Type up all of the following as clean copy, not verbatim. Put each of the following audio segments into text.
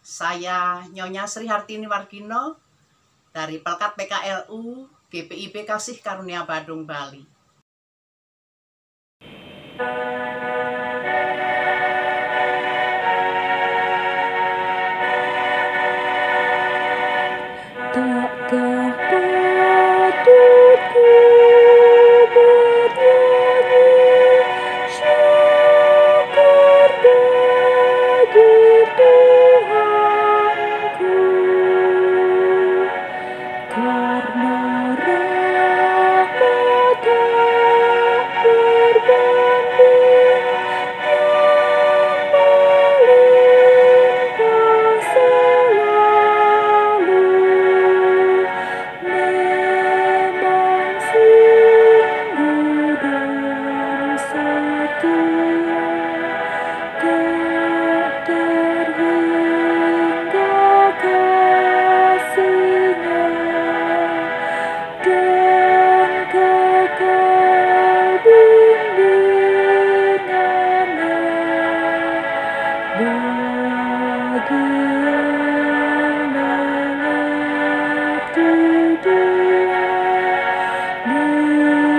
Saya Nyonya Sri Hartini Wargino dari Pelkat PKLU GPIB Kasih Karunia Badung, Bali. Takkah patutku bernyanyi syukur bagi Tuhanku, karena rahmat tak berbanding yang melimpah selalu. Memang sungguh dan setia, tak terhingga kasih-Nya, dan kekal bimbingan-Nya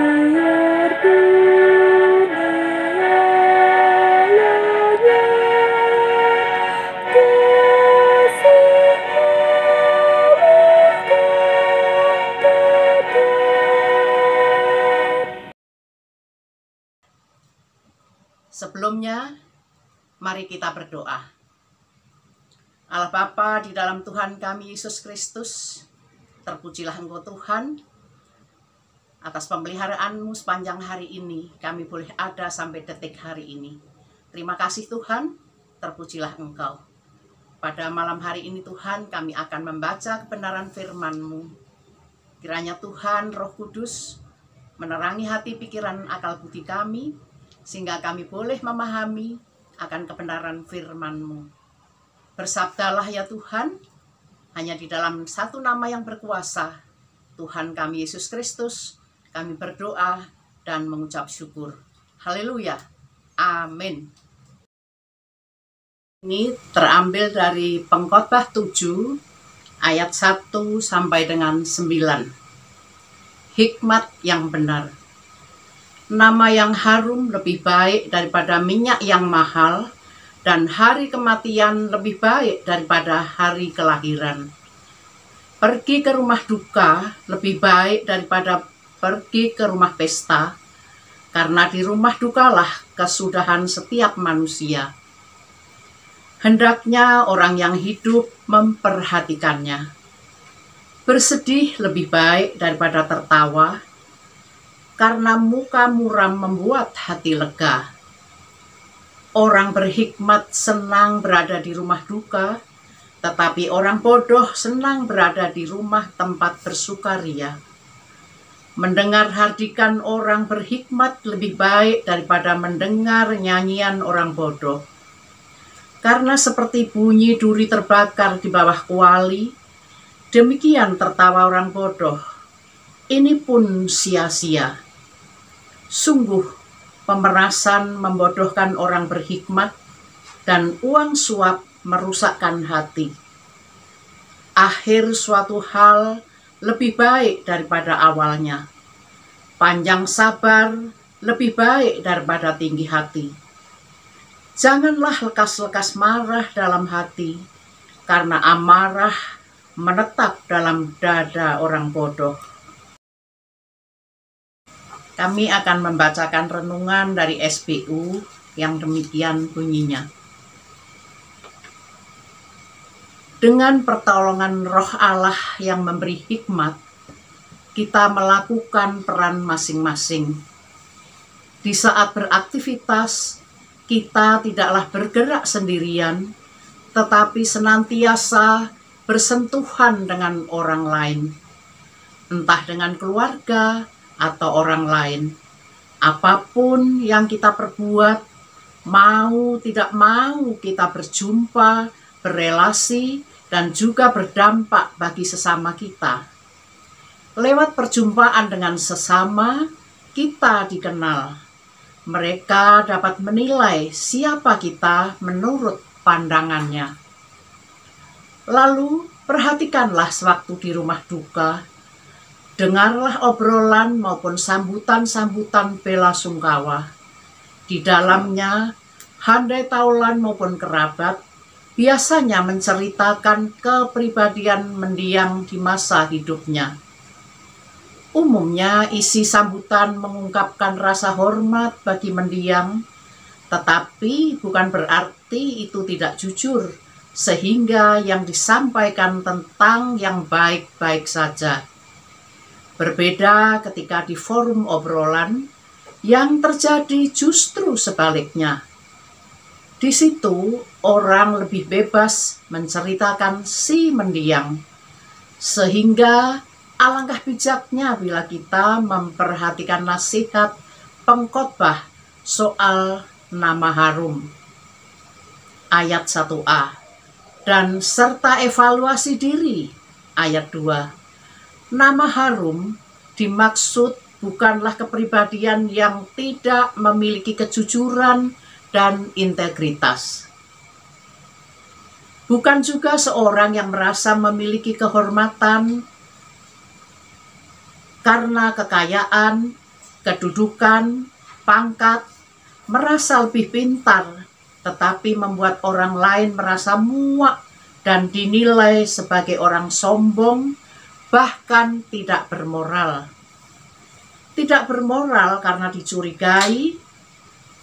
bagi yang mengabdi Dia, biar dunia lenyap, kasih-Nya akan tetap. Sebelumnya, mari kita berdoa. Allah Bapa di dalam Tuhan kami Yesus Kristus, terpujilah Engkau Tuhan, atas pemeliharaan-Mu sepanjang hari ini, kami boleh ada sampai detik hari ini. Terima kasih Tuhan, terpujilah Engkau. Pada malam hari ini Tuhan, kami akan membaca kebenaran firman-Mu. Kiranya Tuhan Roh Kudus menerangi hati, pikiran, akal budi kami, sehingga kami boleh memahami akan kebenaran firman-Mu. Bersabdalah ya Tuhan, hanya di dalam satu nama yang berkuasa, Tuhan kami Yesus Kristus, kami berdoa dan mengucap syukur. Haleluya. Amin. Ini terambil dari Pengkhotbah 7 ayat 1 sampai dengan 9. Hikmat yang benar. Nama yang harum lebih baik daripada minyak yang mahal, dan hari kematian lebih baik daripada hari kelahiran. Pergi ke rumah duka lebih baik daripada pergi ke rumah pesta, karena di rumah dukalah kesudahan setiap manusia. Hendaknya orang yang hidup memperhatikannya. Bersedih lebih baik daripada tertawa, karena muka muram membuat hati lega. Orang berhikmat senang berada di rumah duka, tetapi orang bodoh senang berada di rumah tempat bersukaria. Mendengar hardikan orang berhikmat lebih baik daripada mendengar nyanyian orang bodoh. Karena seperti bunyi duri terbakar di bawah kuali, demikian tertawa orang bodoh. Ini pun sia-sia. Sungguh, pemerasan membodohkan orang berhikmat, dan uang suap merusakkan hati. Akhir suatu hal lebih baik daripada awalnya. Panjang sabar lebih baik daripada tinggi hati. Janganlah lekas-lekas marah dalam hati, karena amarah menetap dalam dada orang bodoh. Kami akan membacakan renungan dari SBU yang demikian bunyinya. Dengan pertolongan Roh Allah yang memberi hikmat, kita melakukan peran masing-masing. Di saat beraktivitas, kita tidaklah bergerak sendirian, tetapi senantiasa bersentuhan dengan orang lain, entah dengan keluarga atau orang lain. Apapun yang kita perbuat, mau tidak mau kita berjumpa, berelasi, dan juga berdampak bagi sesama kita. Lewat perjumpaan dengan sesama, kita dikenal. Mereka dapat menilai siapa kita menurut pandangannya. Lalu perhatikanlah sewaktu di rumah duka, dengarlah obrolan maupun sambutan-sambutan bela sungkawa. Di dalamnya, handai taulan maupun kerabat biasanya menceritakan kepribadian mendiang di masa hidupnya. Umumnya isi sambutan mengungkapkan rasa hormat bagi mendiang, tetapi bukan berarti itu tidak jujur, sehingga yang disampaikan tentang yang baik-baik saja. Berbeda ketika di forum obrolan, yang terjadi justru sebaliknya. Di situ orang lebih bebas menceritakan si mendiang, sehingga alangkah bijaknya bila kita memperhatikan nasihat pengkhotbah soal nama harum. Ayat 1a. Dan serta evaluasi diri. Ayat 2. Nama harum dimaksud bukanlah kepribadian yang tidak memiliki kejujuran dan integritas. Bukan juga seorang yang merasa memiliki kehormatan karena kekayaan, kedudukan, pangkat, merasa lebih pintar, tetapi membuat orang lain merasa muak dan dinilai sebagai orang sombong, bahkan tidak bermoral. Tidak bermoral karena dicurigai,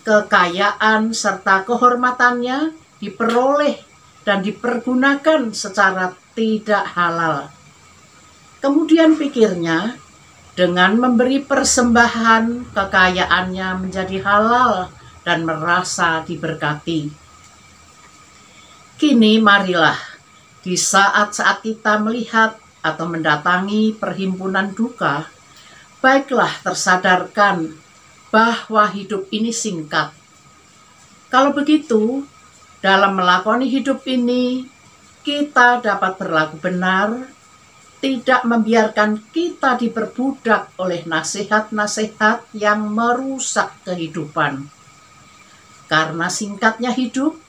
kekayaan serta kehormatannya diperoleh dan dipergunakan secara tidak halal. Kemudian pikirnya, dengan memberi persembahan kekayaannya menjadi halal dan merasa diberkati. Kini marilah, di saat-saat kita melihat atau mendatangi perhimpunan duka, baiklah tersadarkan bahwa hidup ini singkat. Kalau begitu, dalam melakoni hidup ini, kita dapat berlaku benar, tidak membiarkan kita diperbudak oleh nasihat-nasihat yang merusak kehidupan. Karena singkatnya hidup,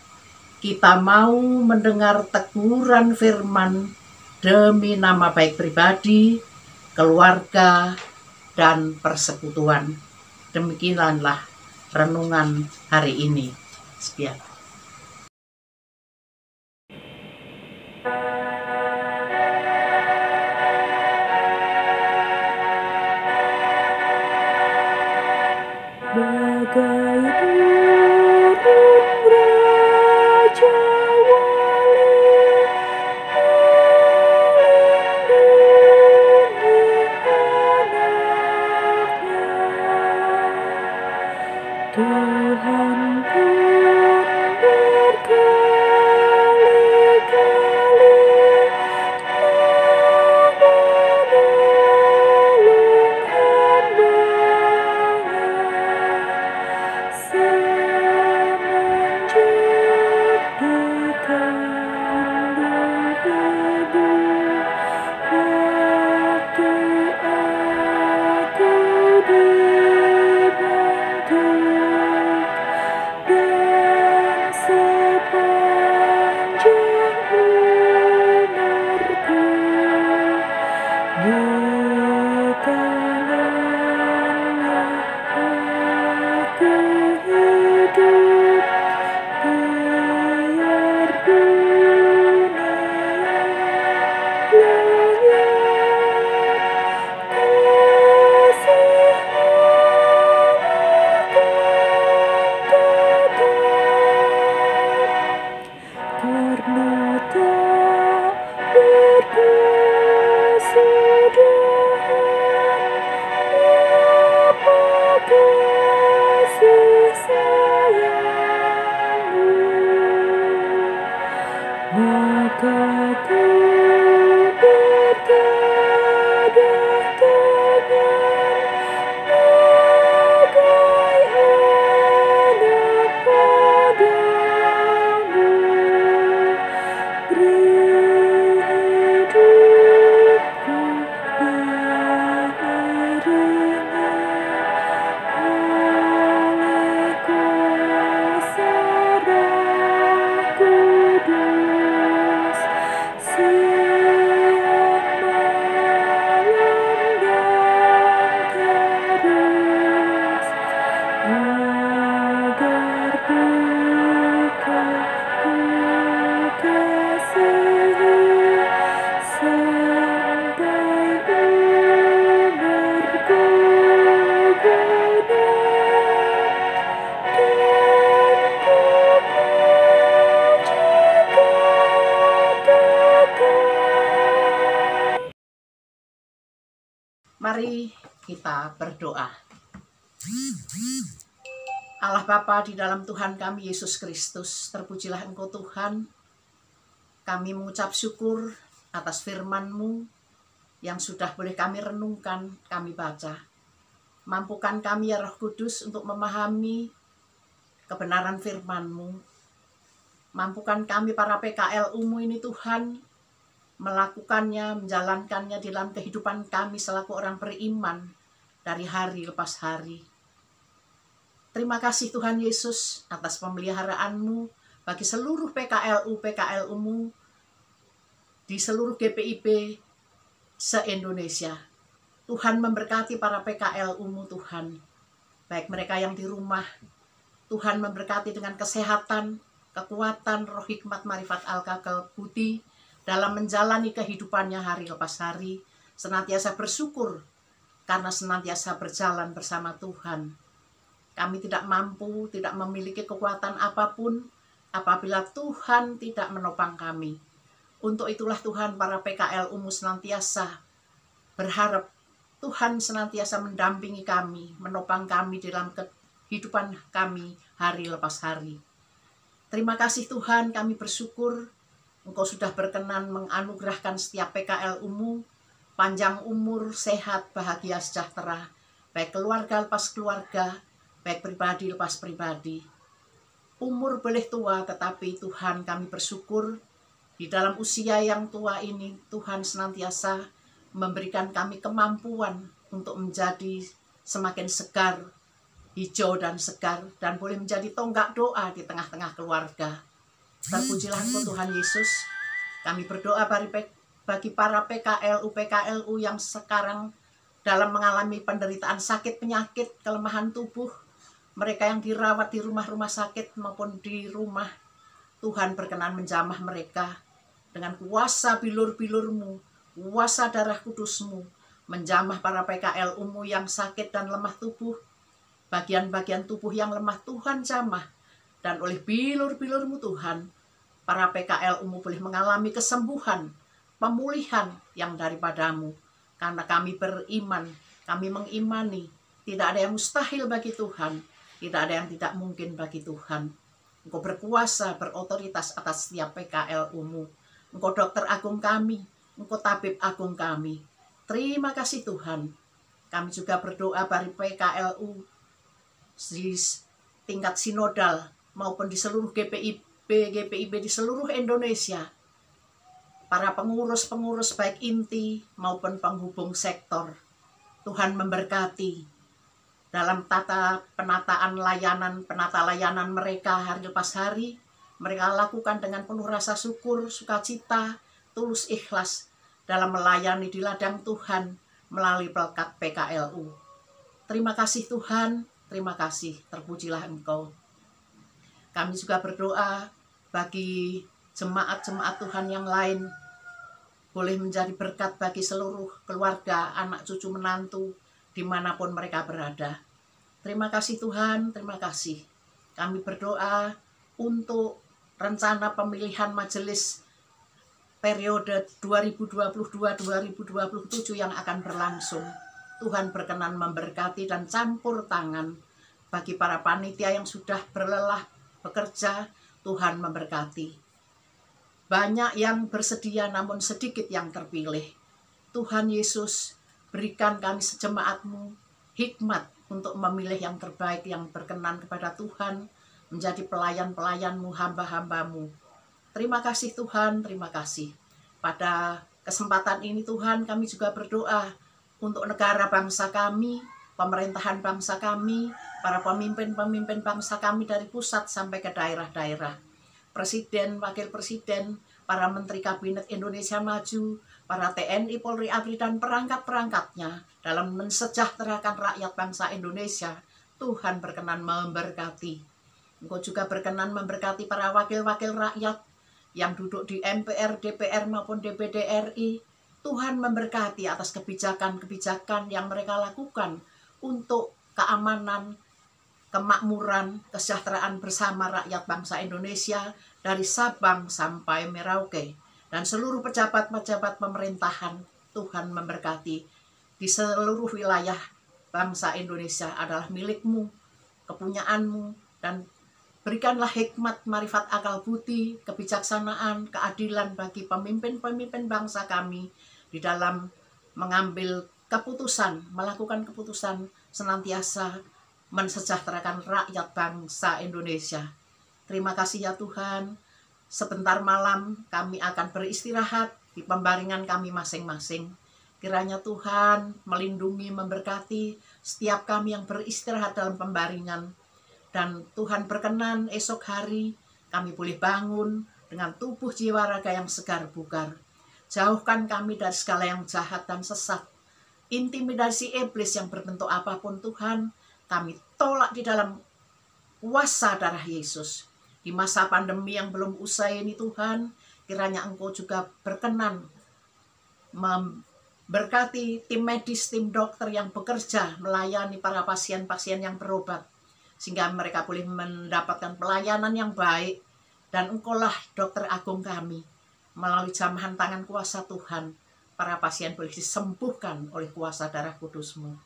kita mau mendengar teguran firman demi nama baik pribadi, keluarga, dan persekutuan. Demikianlah renungan hari ini. Sekian. Bagai burung raja wali melindungi anaknya, Tuhan pun berkali-kali Mari kita berdoa. Allah Bapa di dalam Tuhan kami Yesus Kristus, terpujilah Engkau Tuhan. Kami mengucap syukur atas firman-Mu yang sudah boleh kami renungkan, kami baca. Mampukan kami ya Roh Kudus untuk memahami kebenaran firman-Mu. Mampukan kami para PKLU-Mu ini Tuhan, melakukannya, menjalankannya di dalam kehidupan kami selaku orang beriman dari hari lepas hari. Terima kasih Tuhan Yesus atas pemeliharaan-Mu bagi seluruh PKLU-PKLU-Mu di seluruh GPIB se-Indonesia. Tuhan memberkati para PKLU-Mu Tuhan. Baik mereka yang di rumah, Tuhan memberkati dengan kesehatan, kekuatan, roh hikmat, marifat al-kakal budi dalam menjalani kehidupannya hari lepas hari, senantiasa bersyukur karena senantiasa berjalan bersama Tuhan. Kami tidak mampu, tidak memiliki kekuatan apapun apabila Tuhan tidak menopang kami. Untuk itulah Tuhan para PKLU-Mu senantiasa berharap Tuhan senantiasa mendampingi kami, menopang kami dalam kehidupan kami hari lepas hari. Terima kasih Tuhan, kami bersyukur Engkau sudah berkenan menganugerahkan setiap PKLU-Mu panjang umur, sehat, bahagia, sejahtera, baik keluarga lepas keluarga, baik pribadi lepas pribadi. Umur boleh tua, tetapi Tuhan kami bersyukur di dalam usia yang tua ini, Tuhan senantiasa memberikan kami kemampuan untuk menjadi semakin segar, hijau dan segar, dan boleh menjadi tonggak doa di tengah-tengah keluarga. Terpujilah Engkau Tuhan Yesus. Kami berdoa bagi para PKLU yang sekarang dalam mengalami penderitaan sakit, penyakit, kelemahan tubuh, mereka yang dirawat di rumah-rumah sakit maupun di rumah, Tuhan berkenan menjamah mereka dengan kuasa bilur-bilur-Mu, kuasa darah kudus-Mu, menjamah para PKLU-Mu yang sakit dan lemah tubuh, bagian-bagian tubuh yang lemah Tuhan jamah, dan oleh bilur-bilur-Mu Tuhan, para PKLU-Mu boleh mengalami kesembuhan, pemulihan yang daripada-Mu, karena kami beriman, kami mengimani, tidak ada yang mustahil bagi Tuhan, tidak ada yang tidak mungkin bagi Tuhan. Engkau berkuasa, berotoritas atas setiap PKLU-Mu. Engkau dokter agung kami, Engkau tabib agung kami. Terima kasih Tuhan. Kami juga berdoa bagi PKLU di tingkat sinodal maupun di seluruh GPIB di seluruh Indonesia. Para pengurus-pengurus baik inti maupun penghubung sektor. Tuhan memberkati dalam penata layanan mereka hari lepas hari. Mereka lakukan dengan penuh rasa syukur, sukacita, tulus ikhlas dalam melayani di ladang Tuhan melalui pelkat PKLU. Terima kasih Tuhan, terima kasih, terpujilah Engkau. Kami juga berdoa bagi jemaat-jemaat Tuhan yang lain, boleh menjadi berkat bagi seluruh keluarga, anak cucu menantu, dimanapun mereka berada. Terima kasih Tuhan, terima kasih. Kami berdoa untuk rencana pemilihan majelis periode 2022-2027 yang akan berlangsung. Tuhan berkenan memberkati dan campur tangan bagi para panitia yang sudah berlelah bekerja. Tuhan memberkati. Banyak yang bersedia namun sedikit yang terpilih. Tuhan Yesus, berikan kami sejemaat-Mu hikmat untuk memilih yang terbaik, yang berkenan kepada Tuhan, menjadi pelayan-pelayan-Mu, hamba-hamba-Mu. Terima kasih Tuhan, terima kasih. Pada kesempatan ini Tuhan, kami juga berdoa untuk negara bangsa kami, pemerintahan bangsa kami, para pemimpin-pemimpin bangsa kami dari pusat sampai ke daerah-daerah. Presiden, Wakil Presiden, para Menteri Kabinet Indonesia Maju, para TNI, Polri, ABRI, dan perangkat-perangkatnya dalam mensejahterakan rakyat bangsa Indonesia. Tuhan berkenan memberkati. Engkau juga berkenan memberkati para wakil-wakil rakyat yang duduk di MPR, DPR maupun DPD RI. Tuhan memberkati atas kebijakan-kebijakan yang mereka lakukan untuk keamanan, kemakmuran, kesejahteraan bersama rakyat bangsa Indonesia dari Sabang sampai Merauke. Dan seluruh pejabat-pejabat pemerintahan, Tuhan memberkati. di seluruh wilayah bangsa Indonesia adalah milik-Mu, kepunyaanmu, dan berikanlah hikmat, marifat, akal budi, kebijaksanaan, keadilan bagi pemimpin-pemimpin bangsa kami di dalam mengambil keputusan, melakukan keputusan senantiasa mensejahterakan rakyat bangsa Indonesia. Terima kasih ya Tuhan. Sebentar malam kami akan beristirahat di pembaringan kami masing-masing. Kiranya Tuhan melindungi, memberkati setiap kami yang beristirahat dalam pembaringan. Dan Tuhan berkenan esok hari kami boleh bangun dengan tubuh jiwa raga yang segar bugar. Jauhkan kami dari segala yang jahat dan sesat. Intimidasi iblis yang berbentuk apapun Tuhan, kami tolak di dalam kuasa darah Yesus. Di masa pandemi yang belum usai ini Tuhan, kiranya Engkau juga berkenan memberkati tim medis, tim dokter yang bekerja melayani para pasien-pasien yang berobat, sehingga mereka boleh mendapatkan pelayanan yang baik. Dan Engkaulah dokter agung kami. Melalui jamahan tangan kuasa Tuhan, para pasien boleh disembuhkan oleh kuasa darah kudus-Mu.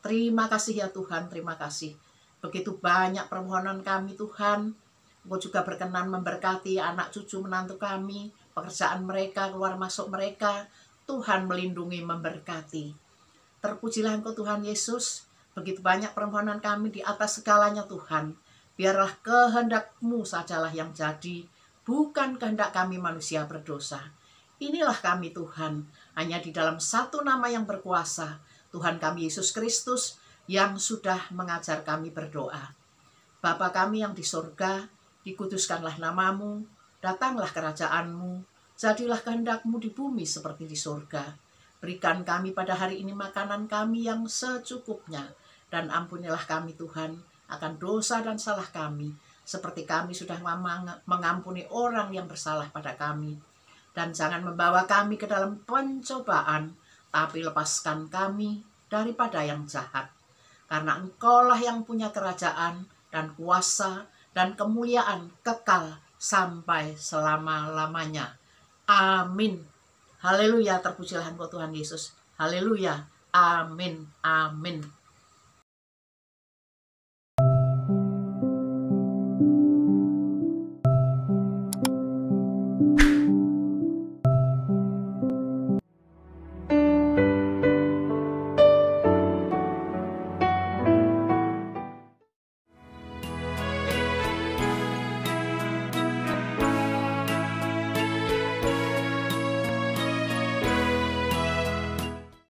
Terima kasih ya Tuhan, terima kasih. Begitu banyak permohonan kami Tuhan. Engkau juga berkenan memberkati anak cucu menantu kami, pekerjaan mereka, keluar masuk mereka. Tuhan melindungi, memberkati. Terpujilah Engkau Tuhan Yesus. Begitu banyak permohonan kami di atas segalanya Tuhan. Biarlah kehendak-Mu sajalah yang jadi, bukan kehendak kami manusia berdosa. Inilah kami Tuhan, hanya di dalam satu nama yang berkuasa, Tuhan kami Yesus Kristus, yang sudah mengajar kami berdoa. Bapa kami yang di surga, dikuduskanlah nama-Mu, datanglah kerajaan-Mu, jadilah kehendak-Mu di bumi seperti di surga. Berikan kami pada hari ini makanan kami yang secukupnya, dan ampunilah kami Tuhan akan dosa dan salah kami, seperti kami sudah mengampuni orang yang bersalah pada kami. Dan jangan membawa kami ke dalam pencobaan, tapi lepaskan kami daripada yang jahat. Karena Engkaulah yang punya kerajaan dan kuasa dan kemuliaan kekal sampai selama-lamanya. Amin. Haleluya, terpujilah Engkau Tuhan Yesus. Haleluya. Amin. Amin.